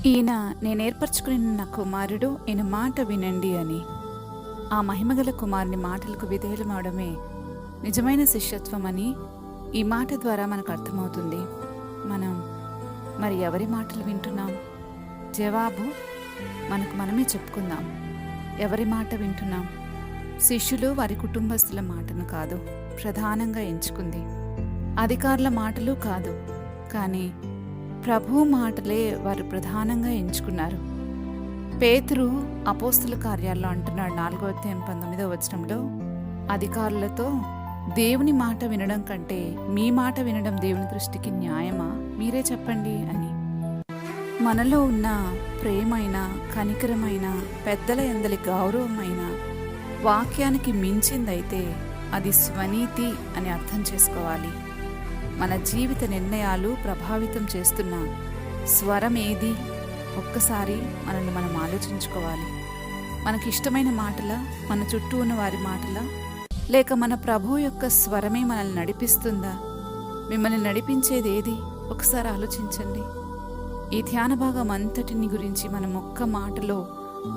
ఈయన నేనేర్పరచుకుని నా కుమారుడు, ఈయన మాట వినండి అని. ఆ మహిమగల కుమారుని మాటలకు విధేయులమవడమే నిజమైన శిష్యత్వం అని ఈ మాట ద్వారా మనకు అర్థమవుతుంది. మనం మరి ఎవరి మాటలు వింటున్నాం? జవాబు మనకు మనమే చెప్పుకుందాం. ఎవరి మాట వింటున్నాం? శిష్యులు వారి కుటుంబస్తుల మాటను కాదు ప్రధానంగా ఎంచుకుంది, అధికారుల మాటలు కాదు, కానీ ప్రభువు మాటలే వారు ప్రధానంగా ఎంచుకున్నారు. పేతురు అపోస్తుల కార్యాల్లో అంటున్నాడు 4:19 అధికారులతో, దేవుని మాట వినడం కంటే మీ మాట వినడం దేవుని దృష్టికి న్యాయమా? మీరే చెప్పండి అని. మనలో ఉన్న ప్రేమైన, కనికరమైన, పెద్దల యందలి గౌరవమైన వాక్యానికి మించిందైతే అది స్వనీతి అని అర్థం చేసుకోవాలి. మన జీవిత నిర్ణయాలు ప్రభావితం చేస్తున్న స్వరం ఏది? ఒక్కసారి మనల్ని మనం ఆలోచించుకోవాలి. మనకిష్టమైన మాటల, మన చుట్టూ ఉన్న వారి మాటల, లేక మన ప్రభువు యొక్క స్వరమే మనల్ని నడిపిస్తుందా? మిమ్మల్ని నడిపించేది ఏది? ఒకసారి ఆలోచించండి. ఈ ధ్యాన భాగం అంతటిని గురించి మనం ఒక్క మాటలో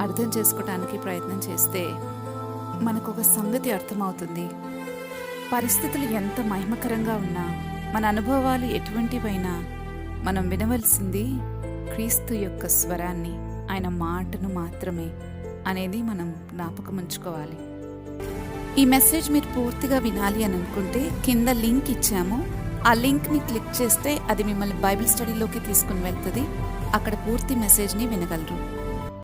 అర్థం చేసుకోవడానికి ప్రయత్నం చేస్తే మనకొక సంగతి అర్థమవుతుంది. పరిస్థితులు ఎంత మహిమకరంగా ఉన్నా, మన అనుభవాలు ఎటువంటివైనా, మనం వినవలసింది క్రీస్తు యొక్క స్వరాన్ని, ఆయన మాటను మాత్రమే అనేది మనం జ్ఞాపకం ఉంచుకోవాలి. ఈ మెసేజ్ మీరు పూర్తిగా వినాలి అని అనుకుంటే కింద లింక్ ఇచ్చాము. ఆ లింక్ని క్లిక్ చేస్తే అది మిమ్మల్ని బైబిల్ స్టడీలోకి తీసుకుని వెళ్తుంది. అక్కడ పూర్తి మెసేజ్ని వినగలరు.